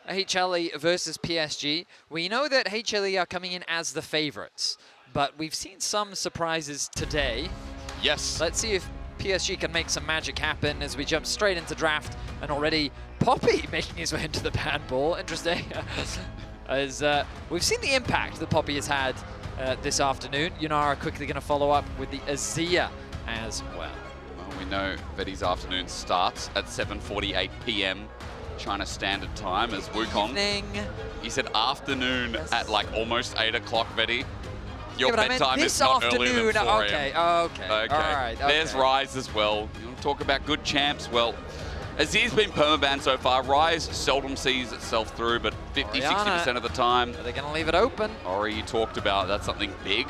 HLE versus PSG. We know that HLE are coming in as the favorites, but we've seen some surprises today. Yes. Let's see if PSG can make some magic happen as we jump straight into draft, and already Poppy making his way into the ban ball. Interesting. As we've seen the impact that Poppy has had this afternoon. Yunara quickly going to follow up with the Azhi as well. Well, we know Vetti's afternoon starts at 7:48 p.m. China Standard Time as Wukong. Evening. He said afternoon at like almost 8 o'clock, Vetty. Your Yeah, bedtime is not earlier than 4 Okay, a.m. okay, all right. Okay. There's Rise as well. You want to talk about good champs? Well, Azhi's been permabanned so far. Rise seldom sees itself through, but 50–60% of the time. Are they going to leave it open? Ori, you talked about that's something big.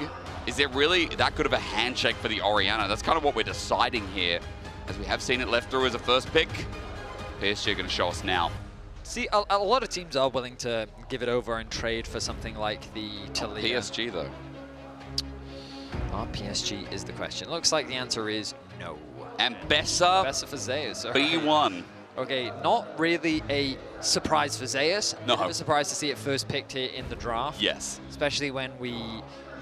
Is it really that good of a handshake for the Orianna? That's kind of what we're deciding here, as we have seen it left through as a first pick. PSG are going to show us now. See, a lot of teams are willing to give it over and trade for something like the Taliyah. PSG, though. PSG is the question. Looks like the answer is no. Ambessa. Ambessa for Zeus. B1. Okay, not really a surprise for Zeus. No. I'm surprised to see it first picked here in the draft. Yes. Especially when we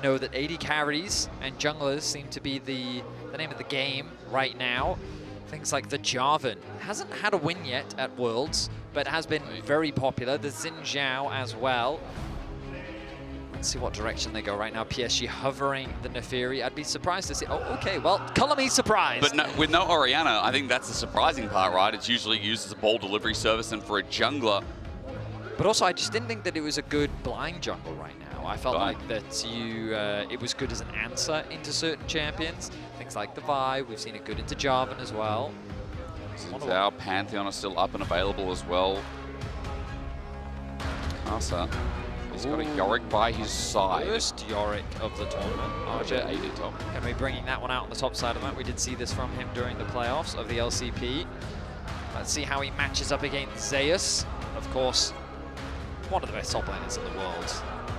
know that AD carries and junglers seem to be the name of the game right now. Things like the Jarvan hasn't had a win yet at Worlds, but has been very popular. The Xin Zhao as well. Let's see what direction they go right now. PSG hovering the Naafiri. I'd be surprised to see. Oh, okay. Well, color me surprised. But no, with no Orianna, I think that's the surprising part, right? It's usually used as a ball delivery service and for a jungler. But also, I just didn't think that it was a good blind jungle right now. I felt like that it was good as an answer into certain champions. Things like the Vi. We've seen it good into Jarvan as well. Our Pantheon are still up and available as well. Kasa. He's got a Yorick by his side. First Yorick of the tournament. Archer AD top. Going to be bringing that one out on the top side of the map. We did see this from him during the playoffs of the LCP. Let's see how he matches up against Zeus. Of course, one of the best top laners in the world.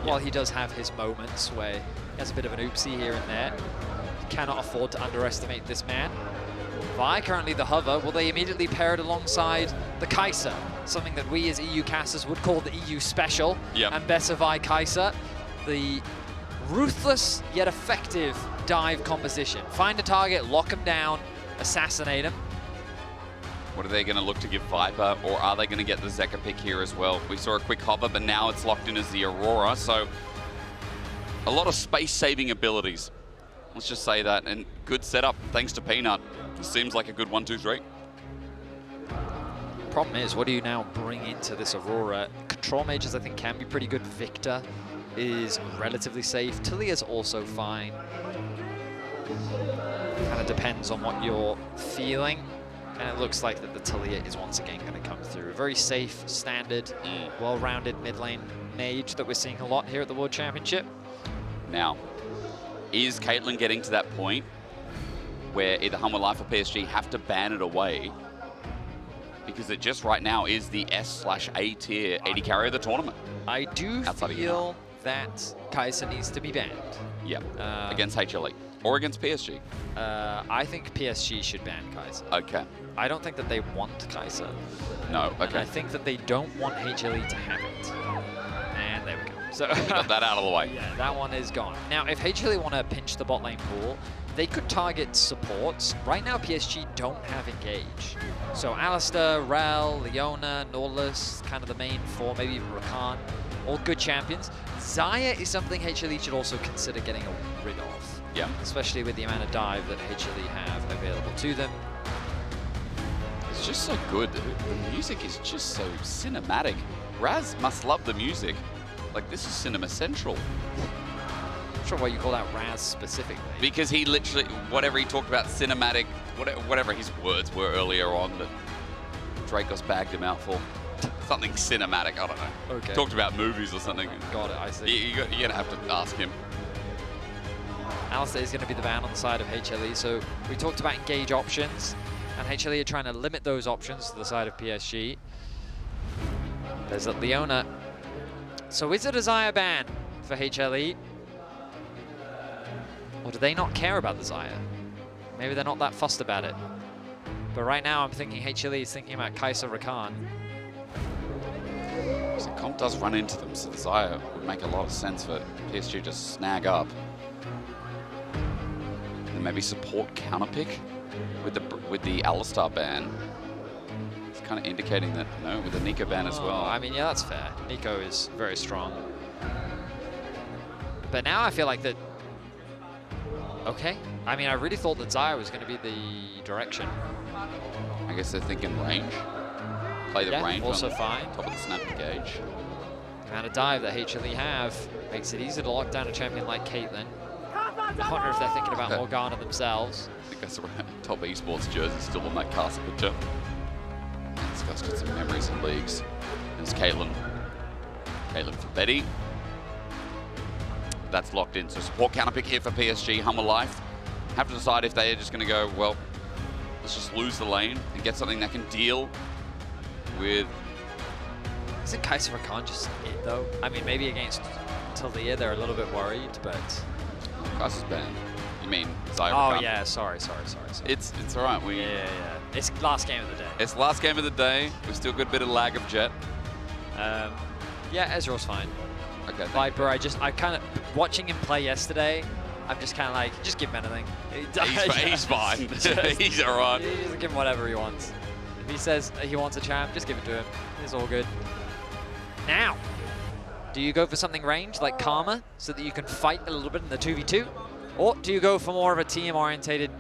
While he does have his moments where he has a bit of an oopsie here and there, he cannot afford to underestimate this man. Vi currently the hover. Will they immediately pair it alongside the Kai'Sa? Something that we as EU casters would call the EU special. Ambessa Vi Kai'Sa. The ruthless yet effective dive composition. Find a target, lock him down, assassinate him. What are they going to look to give Viper, or are they going to get the Zeka pick here as well? We saw a quick hover, but now it's locked in as the Aurora, so a lot of space-saving abilities. Let's just say that, and good setup thanks to Peanut. This seems like a good 1-2-3. Problem is, what do you now bring into this Aurora? Control mages, I think, can be pretty good. Victor is relatively safe. Taliyah's also fine. Kind of depends on what you're feeling. And it looks like that the Taliyah is once again going to come through. A very safe, standard, well-rounded mid lane mage that we're seeing a lot here at the World Championship. Now, is Caitlyn getting to that point where either Hanawha Life or PSG have to ban it away? Because it just right now is the S/A tier AD carry of the tournament. I do feel that Kai'Sa needs to be banned. Yeah, against HLE. Or against PSG? I think PSG should ban Kai'Sa. Okay. I don't think that they want Kai'Sa. No, okay. And I think that they don't want HLE to have it. And there we go. So got that out of the way. Yeah, that one is gone. Now, if HLE want to pinch the bot lane pool, they could target supports. Right now, PSG don't have Engage. So Alistair, Rel, Leona, Nautilus, kind of the main four, maybe even Rakan, all good champions. Xayah is something HLE should also consider getting rid of. Yeah. Especially with the amount of dive that HLE have available to them. It's just so good. The music is just so cinematic. Raz must love the music. Like, this is Cinema Central. Not sure why you call out Raz specifically. Because he literally, whatever he talked about, cinematic, whatever his words were earlier on that Dracos bagged him out for. Something cinematic, I don't know. Okay. Talked about movies or something. Got it, I see. You're going to have to ask him. Alistair is going to be the ban on the side of HLE. So we talked about engage options, and HLE are trying to limit those options to the side of PSG. There's a Leona. So is it a Xayah ban for HLE? Or do they not care about the Xayah? Maybe they're not that fussed about it. But right now I'm thinking HLE is thinking about Kai'Sa Rakan. Comp does run into them, so the Xayah would make a lot of sense for PSG to snag up. And maybe support counterpick with the Alistar ban. It's kind of indicating that, no, with the Nico ban as well. I mean, yeah, that's fair. Nico is very strong. But now I feel like that... Okay. I mean, I really thought that Xayah was going to be the direction. I guess they're thinking range. Play the range also on fine. Top of the snap engage. And a dive that HLE have makes it easy to lock down a champion like Caitlyn. I wonder if they're thinking about Morgana themselves. I think that's right. Top Esports jersey still on that cast picture. This guy's got some memories in leagues. There's Caitlyn. Caitlyn for Betty. That's locked in. So support counterpick here for PSG. Hummer Life have to decide if they're just going to go, well, let's just lose the lane and get something that can deal with... Isn't Kaiser Rakan just it, though? I mean, maybe against Taliyah, they're a little bit worried, but... Kaiser's banned. You mean Xayah Oh, Rakan? yeah, sorry. It's all right. Yeah. It's last game of the day. It's last game of the day. We've still got a bit of lag of Jet. Yeah, Ezreal's fine. Okay. Viper, I kind of... Watching him play yesterday, I'm just kind of like, just give him anything. He's fine. He's all right. Just give him whatever he wants. If he says he wants a champ, just give it to him. It's all good. Now, do you go for something ranged like Karma so that you can fight a little bit in the 2v2? Or do you go for more of a team-orientated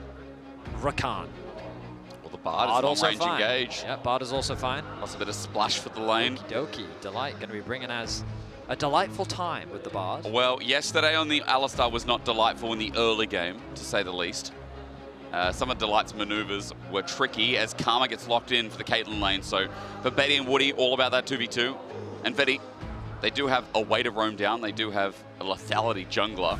Rakan? Well, the Bard is long-range engage. Yeah, Bard is also fine. Plus a bit of splash for the lane. Okie dokie. Delight going to be bringing us a delightful time with the Bard. Well, yesterday on the Alistar was not delightful in the early game, to say the least. Some of Delight's maneuvers were tricky as Karma gets locked in for the Caitlyn lane. So for Betty and Woody, all about that 2v2. And Betty, they do have a way to roam down. They do have a lethality jungler.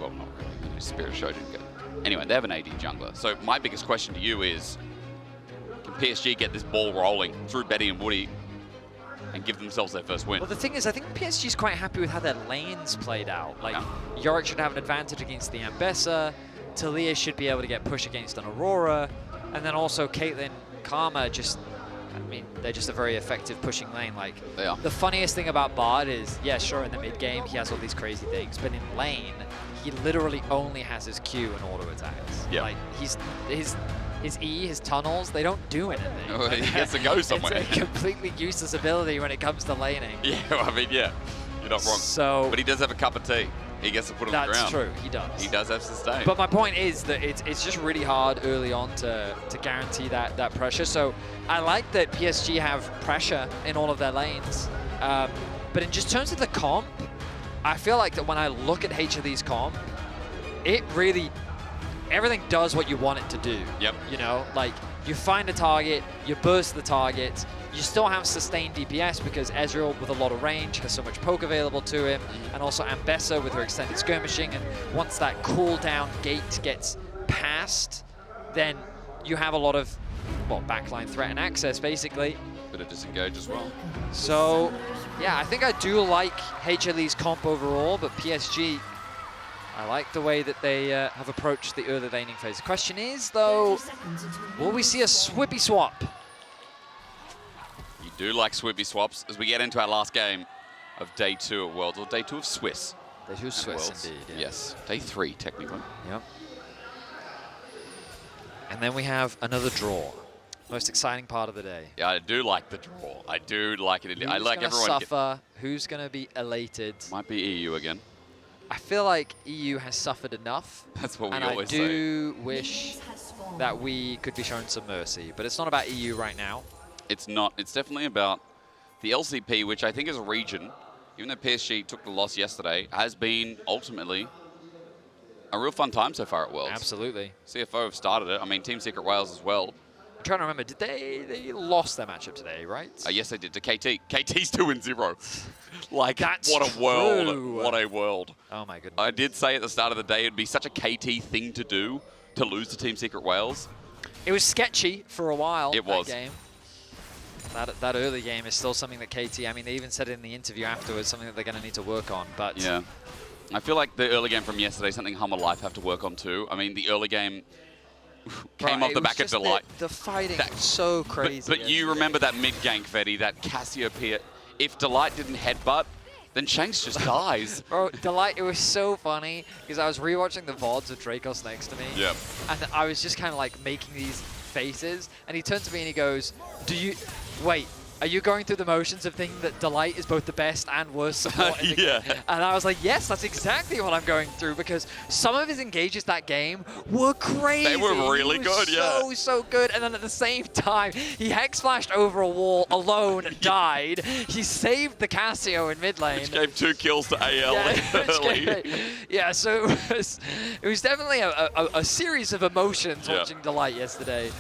Well, not really. Spirit Show didn't get it. Anyway, they have an AD jungler. So my biggest question to you is, can PSG get this ball rolling through Betty and Woody and give themselves their first win? Well, the thing is, I think PSG's quite happy with how their lanes played out. Like, Yorick should have an advantage against the Ambessa. Taliyah should be able to get push against an Aurora. And then also Caitlyn, Karma just... I mean, they're just a very effective pushing lane. Like, they are. The funniest thing about Bard is, yeah, sure, in the mid game he has all these crazy things, but in lane he literally only has his Q and auto attacks. Yeah. Like his E, his tunnels, they don't do anything. Well, he gets to go somewhere. It's a completely useless ability when it comes to laning. Yeah, I mean, yeah, you're not wrong. So, but he does have a cup of tea. He gets to put on the ground. That's true, he does. He does have sustain. But my point is that it's just really hard early on to guarantee that pressure. So I like that PSG have pressure in all of their lanes. But in just terms of the comp, I feel like that when I look at HLE's comp, it really, everything does what you want it to do. Yep. You know, like you find a target, you burst the target, you still have sustained DPS because Ezreal with a lot of range has so much poke available to him, and also Ambessa with her extended skirmishing, and once that cooldown gate gets passed, then you have a lot of, well, backline threat and access basically. Bit of disengage as well. So, yeah, I think I do like HLE's comp overall, but PSG, I like the way that they have approached the early laning phase. The question is, though, will we see a swippy swap? You do like swippy swaps as we get into our last game of day 2 at Worlds, or day 2 of Swiss. Day 2 of Swiss, Worlds. indeed. Yeah. Yes, day 3 technically. Yep. And then we have another draw. Most exciting part of the day. Yeah, I do like the draw. I do like it. I like Who's everyone. gonna suffer? Who's going to be elated? Might be EU again. I feel like EU has suffered enough. That's what we and always say. I do wish that we could be shown some mercy, but it's not about EU right now. It's not. It's definitely about the LCP, which I think is a region, even though PSG took the loss yesterday, has been ultimately a real fun time so far at Worlds. Absolutely. CFO have started it. I mean, Team Secret Wales as well. I'm trying to remember, did they lost their matchup today, right? Yes, they did to KT. KT's 2-0. Like, That's what a world. true. What a world. Oh my goodness. I did say at the start of the day it'd be such a KT thing to do to lose to Team Secret Wales. It was sketchy for a while. It was. That game. That early game is still something that KT, I mean, they even said in the interview afterwards, something that they're going to need to work on. But yeah. I feel like the early game from yesterday, something Hummer Life have to work on too. I mean, the early game came off the back of Delight. The fighting was so crazy. But you remember that mid-gank, Fetty, that Cassiopeia. if Delight didn't headbutt, then Shanks just dies. Bro, Delight, it was so funny because I was rewatching the VODs with Dracos next to me. Yep. And I was just kind of like making these faces. And he turns to me and he goes, wait, are you going through the motions of thinking that Delight is both the best and worst support in the Yeah. game? And I was like, yes, that's exactly what I'm going through, because some of his engages that game were crazy. They were really good, yeah. So good. And then at the same time, he hex flashed over a wall alone, died. He saved the Cassio in mid lane. Which gave 2 kills to AL early. Yeah, so it was definitely a series of emotions watching Delight yesterday.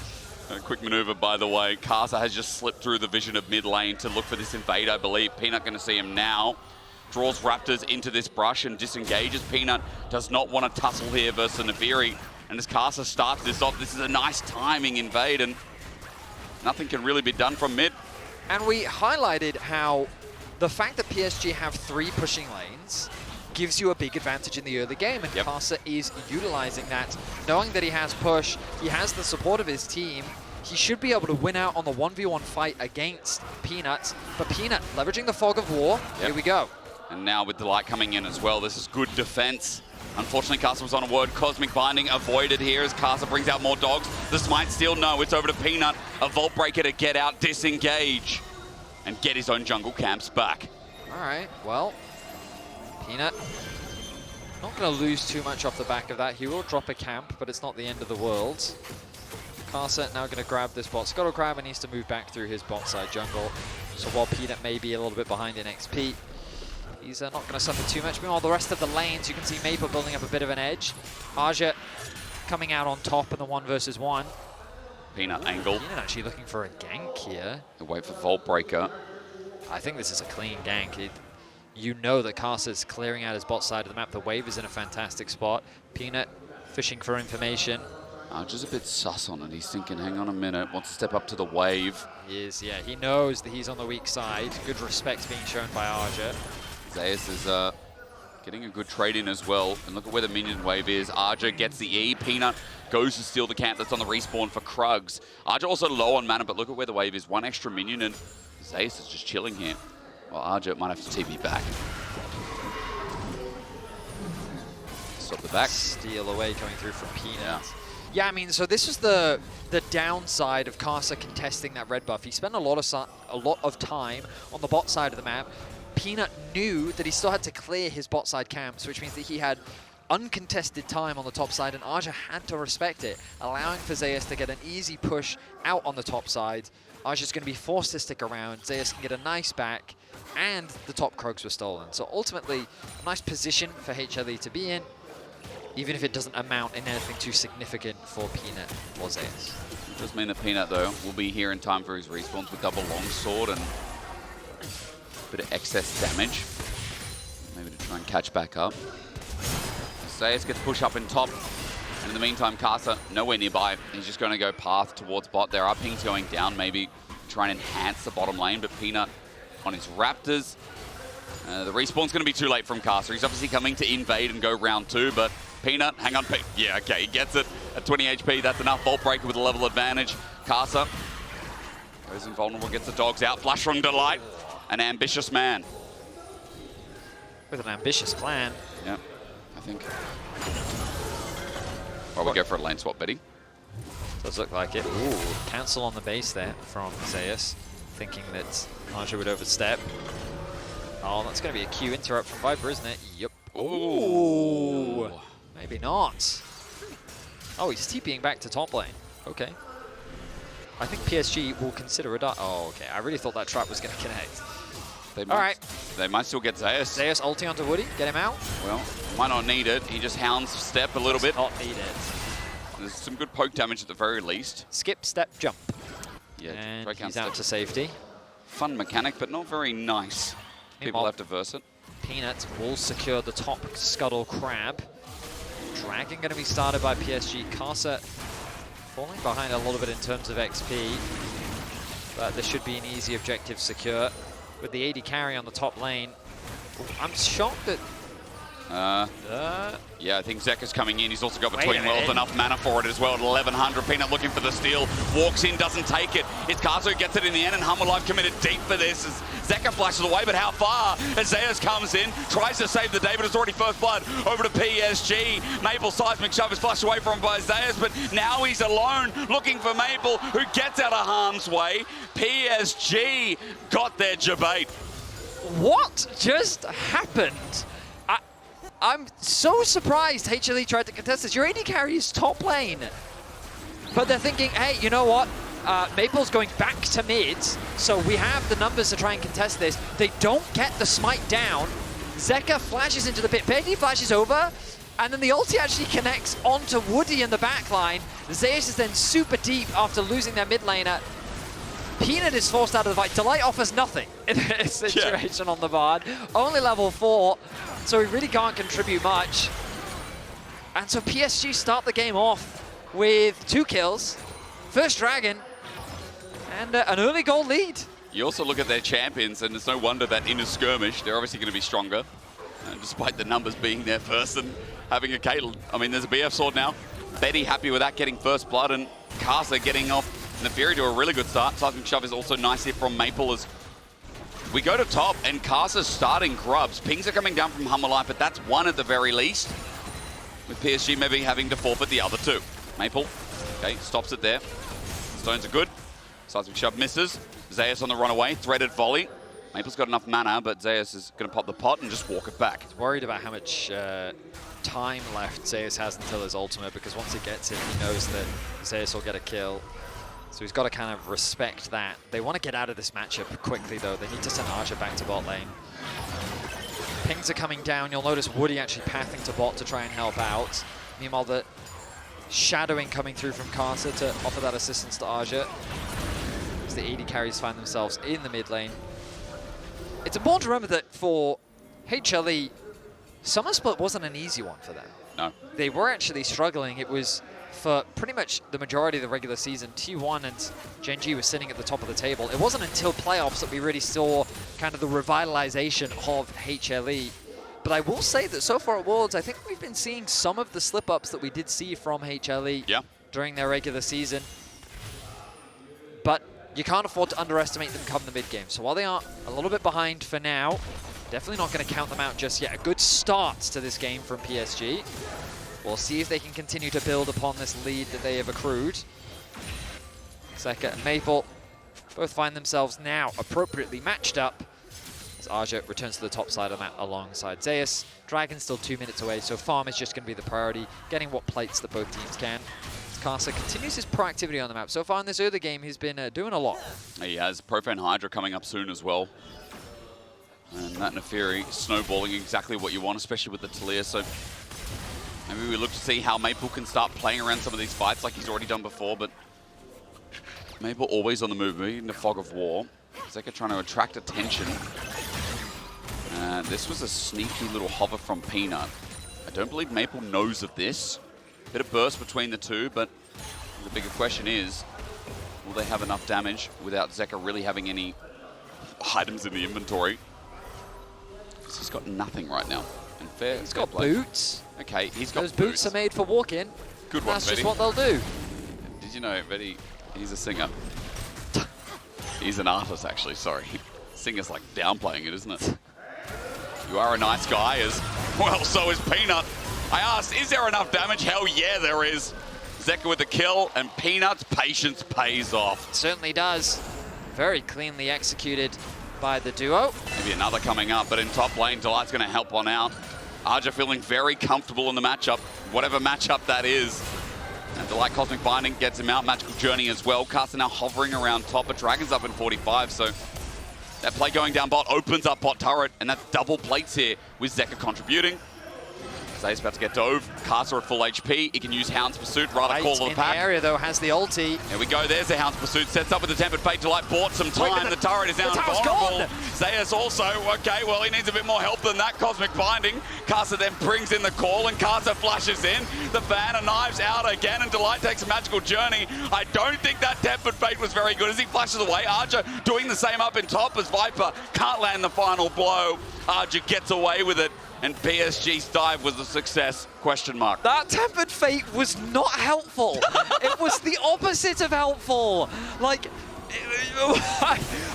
A quick maneuver, by the way. Karsa has just slipped through the vision of mid lane to look for this invade, I believe. Peanut going to see him now. Draws Raptors into this brush and disengages. Peanut does not want to tussle here versus Naafiri. And as Karsa starts this off, this is a nice timing invade, and nothing can really be done from mid. And we highlighted how the fact that PSG have 3 pushing lanes gives you a big advantage in the early game, and Karsa is utilizing that. Knowing that he has push, he has the support of his team, he should be able to win out on the 1v1 fight against Peanut. But Peanut, leveraging the Fog of War, here we go. And now with Delight coming in as well, this is good defense. Unfortunately, Karsa was on a word. Cosmic Binding avoided here as Karsa brings out more dogs. The Smite still no, it's over to Peanut. A Vault Breaker to get out, disengage, and get his own jungle camps back. All right, well, Peanut not going to lose too much off the back of that. He will drop a camp, but it's not the end of the world. Karsa now going to grab this bot. Scuttle Crab and needs to move back through his bot side jungle. So while Peanut may be a little bit behind in XP, he's not going to suffer too much. Meanwhile, the rest of the lanes, you can see Maple building up a bit of an edge. Azhi coming out on top in the 1 versus 1. Peanut angle. Peanut actually looking for a gank here. Wait for Vault Breaker. I think this is a clean gank. You know that Karsa's clearing out his bot side of the map. The wave is in a fantastic spot. Peanut fishing for information. Just a bit sus on it. He's thinking, hang on a minute, wants to step up to the wave. He is, yeah. He knows that he's on the weak side. Good respect being shown by Azhi. Zeus is getting a good trade in as well. And look at where the minion wave is. Azhi gets the E. Peanut goes to steal the camp that's on the respawn for Krugs. Azhi also low on mana, but look at where the wave is. 1 extra minion, and Zeus is just chilling here. Well, Azhi might have to TP back. Stop the back. Steal away coming through from Peanut. Yeah, I mean, so this is the downside of Karsa contesting that red buff. He spent a lot of time on the bot side of the map. Peanut knew that he still had to clear his bot side camps, which means that he had uncontested time on the top side, and Azhi had to respect it, allowing for Zeus to get an easy push out on the top side. Azhi's going to be forced to stick around. Zeus can get a nice back, and the top Krugs were stolen. So ultimately, a nice position for HLE to be in, even if it doesn't amount in anything too significant for Peanut or Zeus. It does mean that Peanut, though, will be here in time for his respawns with double longsword and a bit of excess damage. Maybe to try and catch back up. Zeus gets pushed up in top. And in the meantime, Karsa nowhere nearby. He's just going to go path towards bot. There are pings going down, maybe try and enhance the bottom lane, but Peanut on his Raptors. The respawn's going to be too late from Karsa. He's obviously coming to invade and go round 2, but Peanut, hang on, yeah, okay, he gets it at 20 HP. That's enough. Vault Breaker with a level advantage. Karsa goes invulnerable, gets the dogs out. Flash from Delight, an ambitious man. With an ambitious plan. Yeah, I think. Well, we go for a lane swap, Betty. Does look like it. Ooh, cancel on the base there from Zeus, thinking that Azhi would overstep. Oh, that's going to be a Q interrupt from Viper, isn't it? Yep. Ooh. Maybe not. Oh, he's TPing back to top lane. Okay. I think PSG will consider a dart. Oh, okay. I really thought that trap was going to connect. All right. They might still get Zeus. Zeus ulti onto Woody. Get him out. Well, might not need it. He just hounds step a little bit. Not need it. There's some good poke damage at the very least. Skip, step, jump. Yeah, and he's out to safety. Fun mechanic, but not very nice. People have to verse it. Peanut will secure the top Scuttle Crab. Dragon going to be started by PSG. Karsa falling behind a little bit in terms of XP, but this should be an easy objective secure. With the AD carry on the top lane, I'm shocked that Yeah, I think Zeka's coming in. He's also got between wells enough mana for it as well at 1100. Peanut looking for the steal. Walks in, doesn't take it. It's Kazu who gets it in the end, and Hanawha committed deep for this as Zeka flashes away, but how far? As Zeus comes in, tries to save the day, but it's already first blood over to PSG. Maple seismic shove is flashed away from him by Zeus, but now he's alone looking for Maple, who gets out of harm's way. PSG got their debate. What just happened? I'm so surprised HLE tried to contest this. Your AD carry is top lane. But they're thinking, hey, you know what? Maple's going back to mid, so we have the numbers to try and contest this. They don't get the smite down. Zeka flashes into the pit. PSG flashes over, and then the ulti actually connects onto Woody in the back line. Zeus is then super deep after losing their mid laner. Peanut is forced out of the fight. Taliyah offers nothing in this situation on the Bard. Only level 4, so he really can't contribute much. And so PSG start the game off with 2 kills, first dragon, and an early goal lead. You also look at their champions, and it's no wonder that in a skirmish, they're obviously going to be stronger, despite the numbers being there first and having a Caitlyn. I mean, there's a BF sword now. Betty happy with that, getting first blood, and Casa getting off Naafiri to a really good start. Seismic shove is also nice here from Maple as we go to top, and Casa's starting grubs. Pings are coming down from Hanawha, but that's one at the very least, with PSG maybe having to forfeit the other 2. Maple, okay, stops it there. Stones are good. Seismic shove misses. Zeus on the runaway, threaded volley. Maple's got enough mana, but Zeus is going to pop the pot and just walk it back. He's worried about how much time left Zeus has until his ultimate, because once he gets it, he knows that Zeus will get a kill. So he's got to kind of respect that. They want to get out of this matchup quickly, though. They need to send Azhi back to bot lane. Pings are coming down. You'll notice Woody actually pathing to bot to try and help out. Meanwhile, the shadowing coming through from Casa to offer that assistance to Azhi, as the AD carries find themselves in the mid lane. It's important to remember that for HLE, Summer Split wasn't an easy one for them. No. They were actually struggling. It was for pretty much the majority of the regular season. T1 and JunJia were sitting at the top of the table. It wasn't until playoffs that we really saw kind of the revitalization of HLE. But I will say that so far at Worlds, I think we've been seeing some of the slip-ups that we did see from HLE during their regular season. But you can't afford to underestimate them come the mid-game. So while they are a little bit behind for now, definitely not going to count them out just yet. A good start to this game from PSG. We'll see if they can continue to build upon this lead that they have accrued. Zeka and Maple both find themselves now appropriately matched up, as Azhi returns to the top side of the map alongside Zeus. Dragon's still 2 minutes away, so farm is just going to be the priority, getting what plates that both teams can. Casa continues his proactivity on the map. So far in this early game, he's been doing a lot. He has Profane Hydra coming up soon as well. And that Naafiri snowballing exactly what you want, especially with the Taliyah. So maybe we look to see how Maple can start playing around some of these fights like he's already done before, but Maple always on the move, in the fog of war. Zeka trying to attract attention. This was a sneaky little hover from Peanut. I don't believe Maple knows of this. Bit of burst between the two, but the bigger question is, will they have enough damage without Zeka really having any items in the inventory? Because he's got nothing right now. And he's got boots. Okay, he's got Those boots are made for walking. Good one, That's Betty. just what they'll do. Did you know, Betty, he's a singer? He's an artist, actually, sorry. Singer's like downplaying it, isn't it? You are a nice guy, as well, so is Peanut. I asked, is there enough damage? Hell yeah, there is. Zeka with the kill, and Peanut's patience pays off. It certainly does. Very cleanly executed by the duo. Maybe another coming up, but in top lane, Delight's going to help one out. Azhi feeling very comfortable in the matchup, whatever matchup that is. And Delight Cosmic Binding gets him out. Magical Journey as well. Caster now hovering around top, but Dragon's up in 45, so that play going down bot opens up bot turret, and that's double plates here with Zeka contributing. Zay's about to get dove. Caster at full HP. He can use Hound's Pursuit, rather call of the pack. In the area, though, has the ulti. There we go. There's the Hound's Pursuit. Sets up with the Tempered Fate. Delight bought some time. The turret is now invulnerable. Zeus also, okay, well, he needs a bit more help than that. Cosmic Binding. Caster then brings in the call, and Caster flashes in. The fan and knives out again, and Delight takes a Magical Journey. I don't think that Tempered Fate was very good as he flashes away. Archer doing the same up in top as Viper can't land the final blow. Azhi gets away with it, and PSG's dive was a success, question mark. That tempered fate was not helpful. It was the opposite of helpful. Like,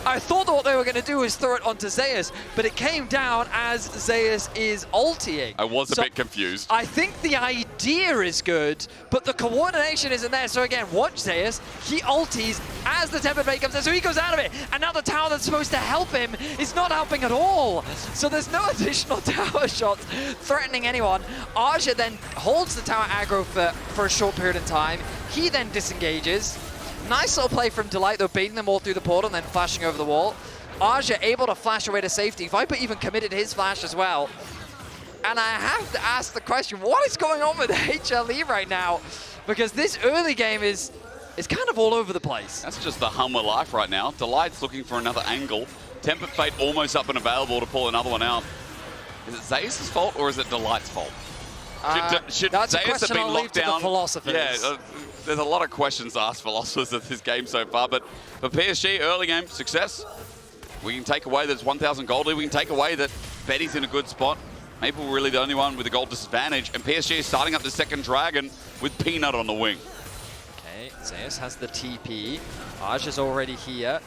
I thought that what they were going to do was throw it onto Zeus, but it came down as Zeus is ulting. I was a bit confused. I think the idea is good, but the coordination isn't there. So again, watch Zeus. He ulties as the tempered fate comes in, so he goes out of it. And now the tower that's supposed to help him is not helping at all. So there's no additional tower shots threatening anyone. Azhi then holds the tower aggro for a short period of time. He then disengages. Nice little play from Delight, though, baiting them all through the portal and then flashing over the wall. Azhi able to flash away to safety. Viper even committed his flash as well. And I have to ask the question, what is going on with HLE right now? Because this early game is kind of all over the place. That's just the Hanawha life right now. Delight's looking for another angle. Tempered Fate almost up and available to pull another one out. Is it Zeus' fault or is it Delight's fault? Should that's Zeus a question have been I'll locked leave to down? the philosophers. Yeah, there's a lot of questions asked philosophers of this game so far, but for PSG, early game, success. We can take away that it's 1,000 gold lead. We can take away that Betty's in a good spot. Maple really the only one with a gold disadvantage, and PSG is starting up the second dragon with Peanut on the wing. Okay, Zeus has the TP. Azhi's already here.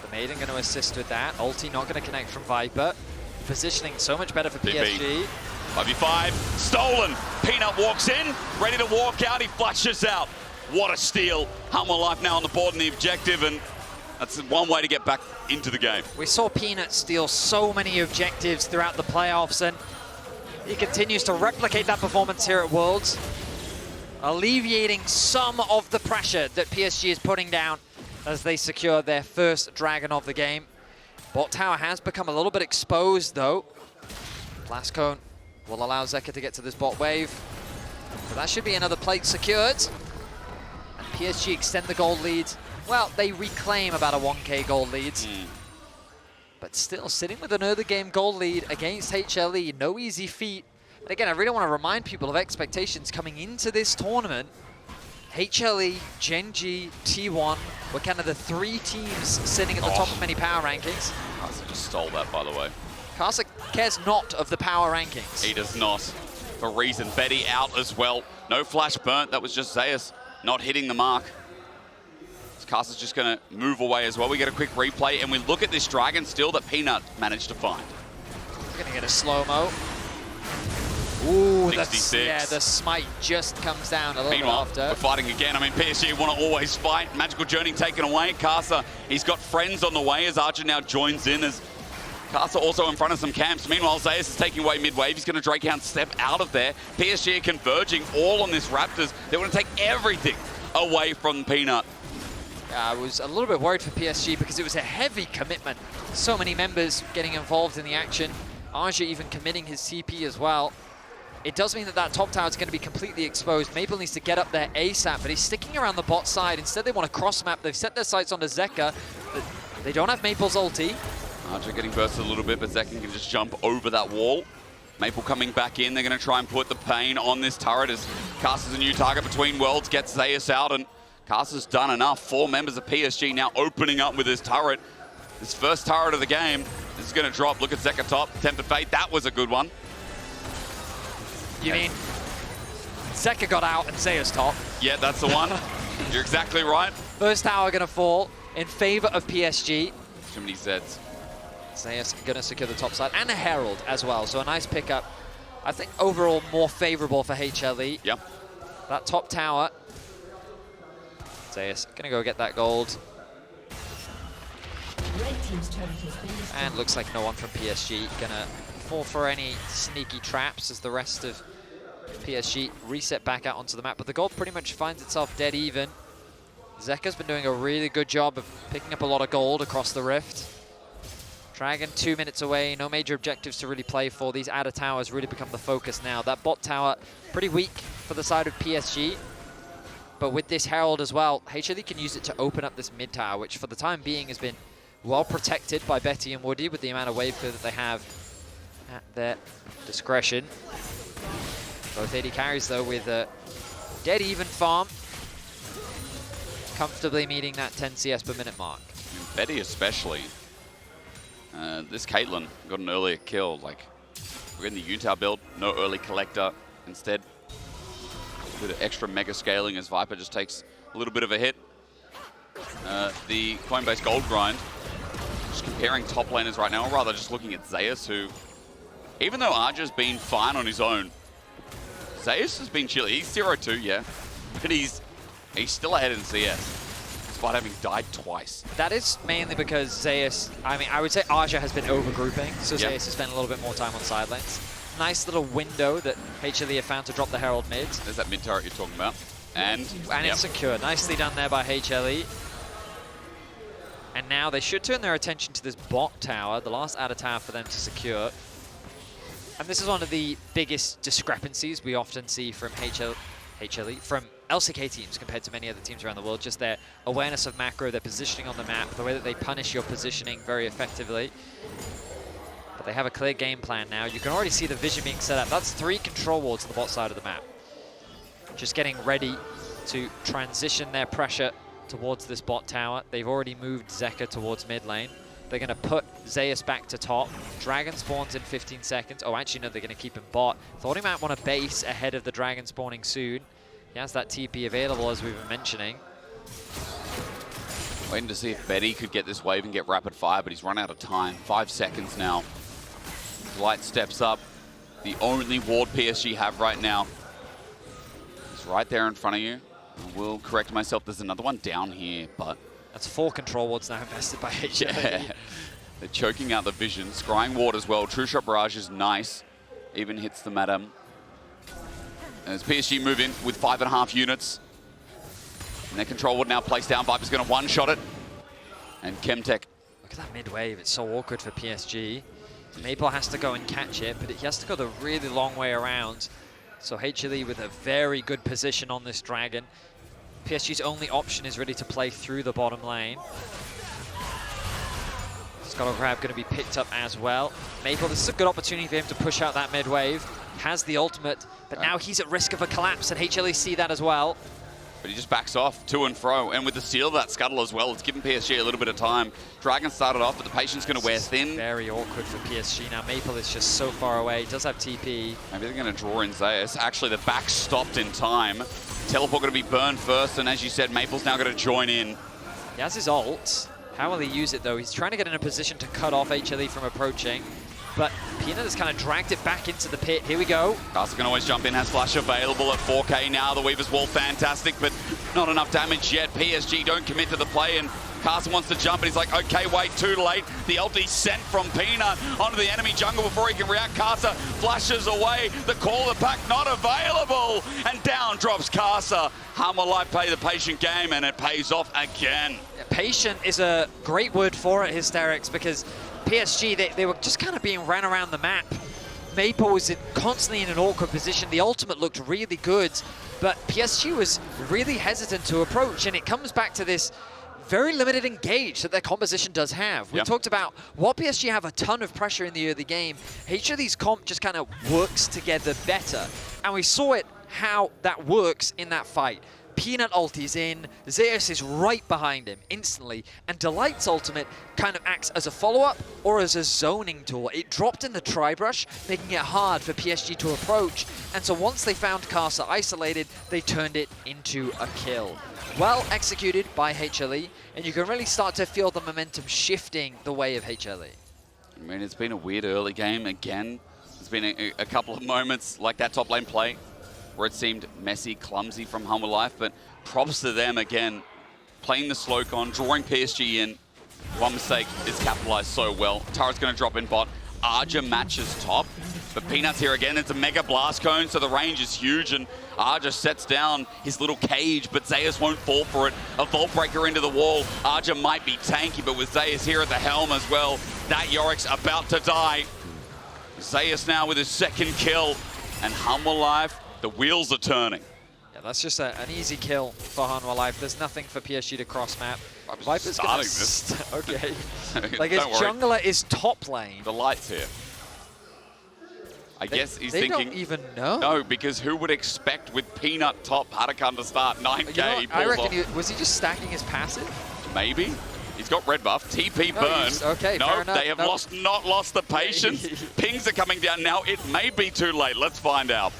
The Maiden going to assist with that. Ulti not going to connect from Viper. Positioning so much better for PSG. 5v5, stolen. Peanut walks in, ready to walk out. He flushes out. What a steal. Hanawha life now on the board and the objective, and that's one way to get back into the game. We saw Peanut steal so many objectives throughout the playoffs, and he continues to replicate that performance here at Worlds, alleviating some of the pressure that PSG is putting down as they secure their first dragon of the game. Bot tower has become a little bit exposed, though. Blast Cone will allow Zeka to get to this bot wave. So that should be another plate secured. And PSG extend the gold lead. Well, they reclaim about a 1k gold lead. But still sitting with an early game gold lead against HLE. No easy feat. And again, I really want to remind people of expectations coming into this tournament. HLE, JunJia, T1 were kind of the three teams sitting at the top of many power rankings. Carson just stole that, by the way. Carson cares not of the power rankings. He does not. For reason, Betty out as well. No flash burnt, that was just Zeus not hitting the mark. Carson's just going to move away as well. We get a quick replay, and we look at this dragon still that Peanut managed to find. We're going to get a slow-mo. Ooh, 66. Yeah, the smite just comes down a little bit after. We're fighting again. I mean, PSG want to always fight. Magical Journey taken away. Carson, he's got friends on the way as Archer now joins in as Carson also in front of some camps. Meanwhile, Zeus is taking away mid-wave. He's going to Drakehound step out of there. PSG are converging all on this Raptors. They want to take everything away from Peanut. I was a little bit worried for PSG because it was a heavy commitment. So many members getting involved in the action. Azhi even committing his TP as well. It does mean that that top tower is going to be completely exposed. Maple needs to get up there ASAP, but he's sticking around the bot side. Instead, they want to cross-map. They've set their sights onto Zeka. They don't have Maple's ulti. Azhi getting bursted a little bit, but Zeka can just jump over that wall. Maple coming back in. They're going to try and put the pain on this turret as Carson's a new target between worlds, gets Zeus out, and Carson's done enough. 4 members of PSG now opening up with his turret. His first turret of the game. This is going to drop. Look at Zeka top. Tempered Fate. That was a good one. You mean Zeka got out and Zeus top? Yeah, that's the one. You're exactly right. First tower going to fall in favor of PSG. Too many Zeds. Zeus going to secure the top side and a Herald as well. So a nice pickup. I think overall more favorable for HLE. Yep. That top tower. Zeus going to go get that gold. And looks like no one from PSG going to fall for any sneaky traps as the rest of PSG reset back out onto the map. But the gold pretty much finds itself dead even. Zeka's been doing a really good job of picking up a lot of gold across the rift. Dragon 2 minutes away, no major objectives to really play for. These outer towers really become the focus now. That bot tower pretty weak for the side of PSG. But with this Herald as well, HLE can use it to open up this mid tower, which for the time being has been well protected by Betty and Woody with the amount of wave clear that they have at their discretion. Both AD carries though with a dead even farm, comfortably meeting that 10 CS per minute mark. Betty especially. This Caitlyn got an earlier kill. Like, we're in the Utah build, no early collector. Instead, a bit of extra mega scaling as Viper just takes a little bit of a hit. The Coinbase gold grind, just comparing top laners right now, or rather just looking at Zeus, who, even though Azhi's been fine on his own, Zeus has been chilly. He's 0-2, yeah, but he's still ahead in CS. Despite having died twice. That is mainly because Zeus, I mean, I would say Azhi has been over-grouping, so Zeus has spent a little bit more time on side lanes. Nice little window that HLE have found to drop the Herald mid. There's that mid turret you're talking about. And it's secure. Nicely done there by HLE. And now they should turn their attention to this bot tower, the last outer tower for them to secure. And this is one of the biggest discrepancies we often see from HLE, from LCK teams compared to many other teams around the world. Just their awareness of macro, their positioning on the map, the way that they punish your positioning very effectively. But they have a clear game plan now. You can already see the vision being set up. That's 3 control wards on the bot side of the map. Just getting ready to transition their pressure towards this bot tower. They've already moved Zeka towards mid lane. They're going to put Zeus back to top. Dragon spawns in 15 seconds. Oh, actually, no, they're going to keep him bot. Thought he might want to base ahead of the dragon spawning soon. He has that TP available, as we were mentioning. Waiting to see if Betty could get this wave and get rapid fire, but he's run out of time. 5 seconds now. Light steps up. The only ward PSG have right now. He's right there in front of you. I will correct myself, there's another one down here, but... That's 4 control wards now invested by HLE. Yeah. They're choking out the vision. Scrying ward as well. True Shot Barrage is nice. Even hits the madam. As PSG move in with 5.5 units. And their control ward now placed down. Viper's going to one-shot it. And Chemtech. Look at that mid wave. It's so awkward for PSG. Maple has to go and catch it, but he has to go the really long way around. So HLE with a very good position on this dragon. PSG's only option is really to play through the bottom lane. Scuttle Crab going to be picked up as well. Maple, this is a good opportunity for him to push out that mid wave. Has the ultimate, but now he's at risk of a collapse, and HLE see that as well. But he just backs off to and fro, and with the steal of that Scuttle as well, it's given PSG a little bit of time. Dragon started off, but the patience going to wear thin. Very awkward for PSG now. Maple is just so far away. He does have TP. Maybe they're going to draw in Zeus. Actually, the back stopped in time. Teleport going to be burned first, and as you said, Maple's now going to join in. He has his ult. How will he use it, though? He's trying to get in a position to cut off HLE from approaching. But Peanut has kind of dragged it back into the pit. Here we go. Carson can always jump in, has flash available at 4K now. The Weaver's Wall, fantastic, but not enough damage yet. PSG don't commit to the play, and Carson wants to jump, and he's like, okay, wait, too late. The ulti sent from Peanut onto the enemy jungle before he can react. Carson flashes away. The call of the pack not available, and down drops Carson. Hanawha Life play the patient game, and it pays off again. Yeah, patient is a great word for it, Hysterics, because PSG, they were just kind of being ran around the map. Maple was constantly in an awkward position. The ultimate looked really good, but PSG was really hesitant to approach, and it comes back to this very limited engage that their composition does have. We talked about while PSG have a ton of pressure in the early game, HLE's comp just kind of works together better, and we saw it how that works in that fight. Peanut ulti's in, Zeus is right behind him instantly, and Delight's ultimate kind of acts as a follow-up or as a zoning tool. It dropped in the tri-brush, making it hard for PSG to approach, and so once they found Carson isolated, they turned it into a kill. Well executed by HLE, and you can really start to feel the momentum shifting the way of HLE. I mean, it's been a weird early game again. There's been a couple of moments like that top lane play where it seemed messy, clumsy from Hanawha Life, but props to them again, playing the slow con, drawing PSG in. One mistake is capitalized so well. Tara's going to drop in bot. Arja matches top, but Peanut's here again. It's a mega blast cone, so the range is huge, and Arja sets down his little cage, but Zeus won't fall for it. A Vault Breaker into the wall. Arja might be tanky, but with Zeus here at the helm as well, that Yorick's about to die. Zeus now with his 2nd kill, and Hanawha Life, the wheels are turning. Yeah, that's just an easy kill for Hanawha Life. There's nothing for PSG to cross map. Viper's starting this. Okay. Like his jungler is top lane. The light's here. I guess he's they thinking... don't even know. No, because who would expect with Peanut top Huracan to start 9K? You know, I reckon was he just stacking his passive? Maybe. He's got red buff. TP burn. Okay, no, fair enough. they have not lost the patience. Pings are coming down now. It may be too late. Let's find out.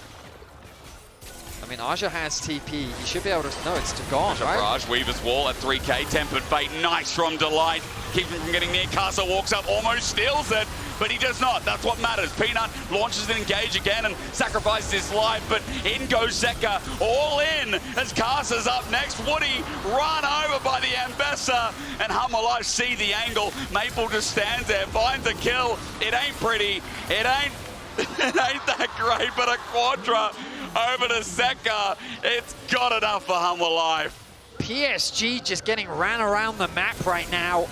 I mean, Azhi has TP. He should be able to... No, it's gone, right? Barrage, Weaver's Wall at 3k. Tempered Fate, nice from Delight. Keeps him from getting near. Casa walks up, almost steals it, but he does not. That's what matters. Peanut launches an engage again and sacrifices his life, but in goes Zeka, all in as Casa's up next. Woody run over by the Ambessa, and Hanawha see the angle. Maple just stands there, finds a kill. It ain't pretty. It ain't that great, but a Quadra over to Zeka. It's got enough for Hanawha. PSG just getting ran around the map right now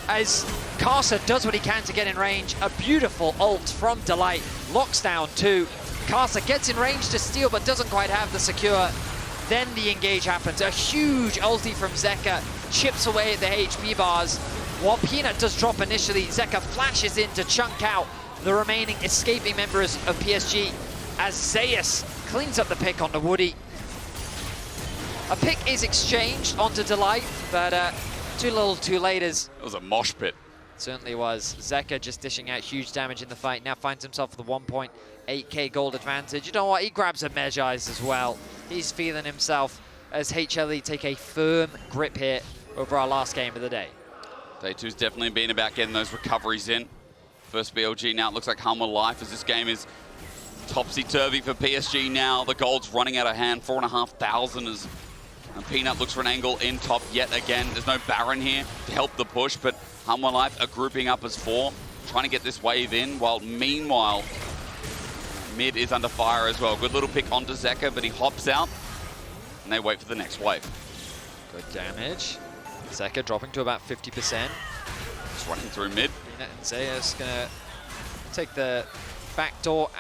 as Casa does what he can to get in range. A beautiful ult from Delight. Locks down 2. Casa gets in range to steal but doesn't quite have the secure. Then the engage happens. A huge ulti from Zeka. Chips away at the HP bars. While Peanut does drop initially, Zeka flashes in to chunk out the remaining escaping members of PSG as Zeus cleans up the pick onto Woody. A pick is exchanged onto Delight, but too little too late as... It was a mosh pit. Certainly was. Zeka just dishing out huge damage in the fight. Now finds himself with a 1.8k gold advantage. You know what? He grabs a Mejai's as well. He's feeling himself as HLE take a firm grip here over our last game of the day. Day 2's definitely been about getting those recoveries in. First BLG now. It looks like Hanawha as this game is topsy-turvy for PSG now. The gold's running out of hand. 4,500 as Peanut looks for an angle in top yet again. There's no Baron here to help the push, but Hanawha are grouping up as 4, trying to get this wave in, while meanwhile, mid is under fire as well. Good little pick onto Zeka, but he hops out, and they wait for the next wave. Good damage. Zeka dropping to about 50%. Just running through mid. Peanut and Zeus gonna take the backdoor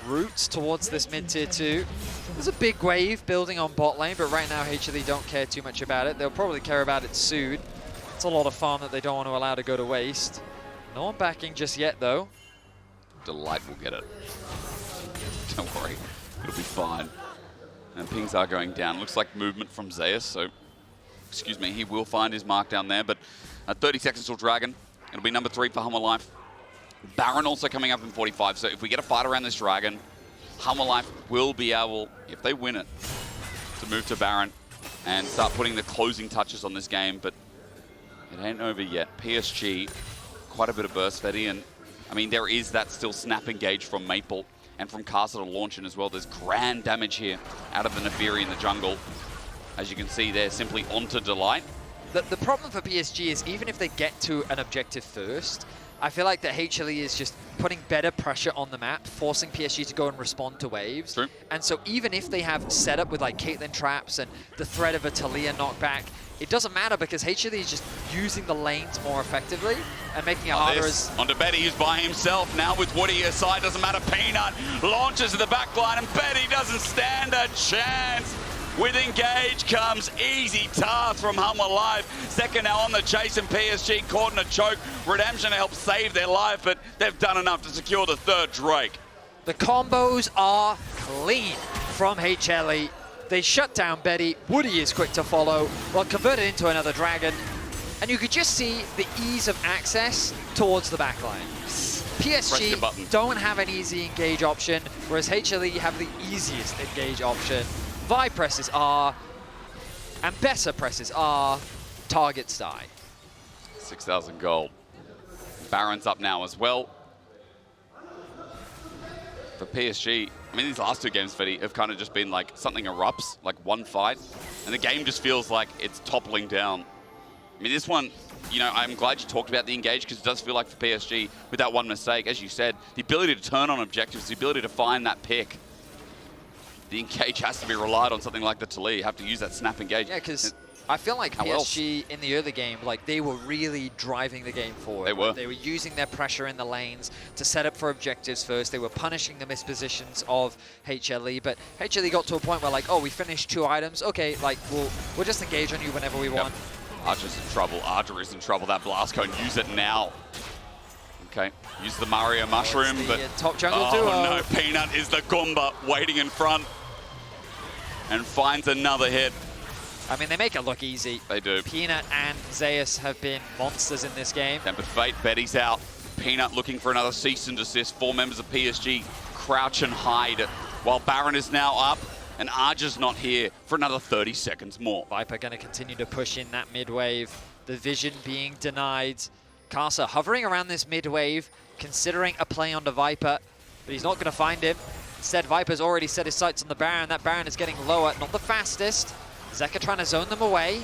routes towards this mid-tier 2. There's a big wave building on bot lane, but right now HLE don't care too much about it. They'll probably care about it soon. It's a lot of farm that they don't want to allow to go to waste. No one backing just yet, though. Delight will get it. Don't worry, it'll be fine. And pings are going down. Looks like movement from Zeus, so, excuse me, he will find his mark down there, but 30 seconds till Dragon. It'll be number 3 for Hanawha. Baron also coming up in 45, so if we get a fight around this Dragon, Hanawha will be able, if they win it, to move to Baron and start putting the closing touches on this game, but it ain't over yet. PSG, quite a bit of burst, Fetty, and I mean, there is that still snap engage from Maple and from Castle to launch in as well. There's grand damage here out of the Naafiri in the jungle. As you can see there, simply onto Delight. The problem for PSG is even if they get to an objective first, I feel like that HLE is just putting better pressure on the map, forcing PSG to go and respond to waves. True. And so even if they have setup with like Caitlyn traps and the threat of a Taliyah knockback, it doesn't matter because HLE is just using the lanes more effectively and making it harder as... Onto Betty, who's by himself now with Woody aside, doesn't matter. Peanut launches to the back line and Betty doesn't stand a chance. With engage comes easy task from Hanawha. Zeka now on the chase and PSG caught in a choke. Redemption to help save their life, but they've done enough to secure the 3rd Drake. The combos are clean from HLE. They shut down Betty. Woody is quick to follow. Well, converted into another Dragon. And you could just see the ease of access towards the backline. PSG don't have an easy engage option, whereas HLE have the easiest engage option. Vi presses R, Ambessa presses R, targets die. 6,000 gold. Baron's up now as well. For PSG, I mean, these last 2 games, Fetty, have kind of just been like something erupts, like one fight, and the game just feels like it's toppling down. I mean, this one, you know, I'm glad you talked about the engage because it does feel like for PSG, with that one mistake, as you said, the ability to turn on objectives, the ability to find that pick. The engage has to be relied on something like the Taliyah. You have to use that snap engage. Yeah, because I feel like PSG in the early game, like they were really driving the game forward. They were. They were using their pressure in the lanes to set up for objectives first. They were punishing the mispositions of HLE, but HLE got to a point where like, oh, we finished 2 items. Okay, like we'll just engage on you whenever we want. Archer's in trouble. Archer is in trouble. That blast cone, use it now. Okay, use the Mario Mushroom, the, but top jungle duo. No, Peanut is the Goomba waiting in front and finds another hit. I mean, they make it look easy. They do. Peanut and Zeus have been monsters in this game. Tempered Fate, Betty's out. Peanut looking for another cease and desist. 4 members of PSG crouch and hide while Baron is now up and Arja's not here for another 30 seconds more. Viper going to continue to push in that mid wave. The vision being denied. Karsa hovering around this mid wave, considering a play onto Viper, but he's not going to find him. Instead, Viper's already set his sights on the Baron. That Baron is getting lower, not the fastest. Zeka trying to zone them away.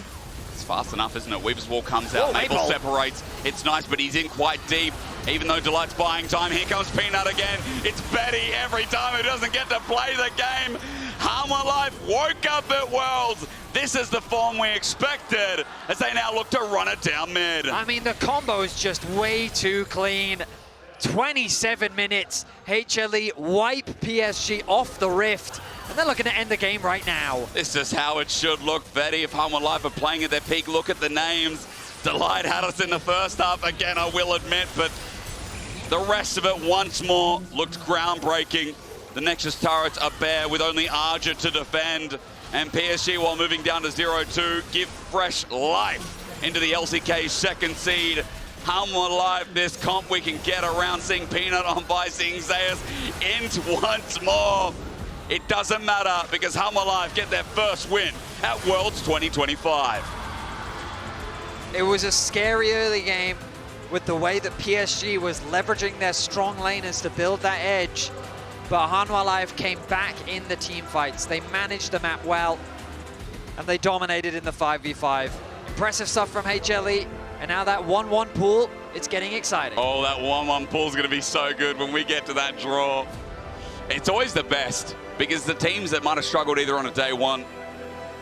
It's fast enough, isn't it? Weaver's Wall comes out, Maple separates. It's nice, but he's in quite deep. Even though Delight's buying time, here comes Peanut again. It's Betty every time who doesn't get to play the game. Hanawha Life woke up at Worlds. This is the form we expected as they now look to run it down mid. I mean, the combo is just way too clean. 27 minutes. HLE wipe PSG off the rift. And they're looking to end the game right now. This is how it should look, Betty. If Hanawha Life are playing at their peak, look at the names. Delight had us in the first half, again, I will admit, but the rest of it once more looked groundbreaking. The Nexus turrets are bare with only Azhi to defend. And PSG, while moving down to 0-2, give fresh life into the LCK's second seed. Hanawha Life, this comp we can get around seeing Peanut on by, seeing Zeus int once more. It doesn't matter because Hanawha Life get their first win at Worlds 2025. It was a scary early game with the way that PSG was leveraging their strong laners to build that edge. But Hanawha Life came back in the team fights. They managed the map well, and they dominated in the 5v5. Impressive stuff from HLE, and now that 1-1 pool, it's getting exciting. Oh, that 1-1 pool is going to be so good when we get to that draw. It's always the best, because the teams that might have struggled either on a day 1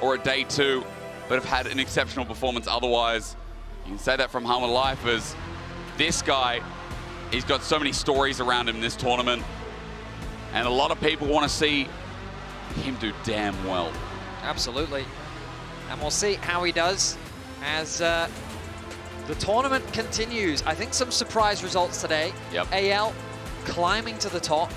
or a day 2, but have had an exceptional performance otherwise. You can say that from Hanawha Life, as this guy, he's got so many stories around him in this tournament, and a lot of people want to see him do damn well. Absolutely. And we'll see how he does as the tournament continues. I think some surprise results today. Yep. AL climbing to the top.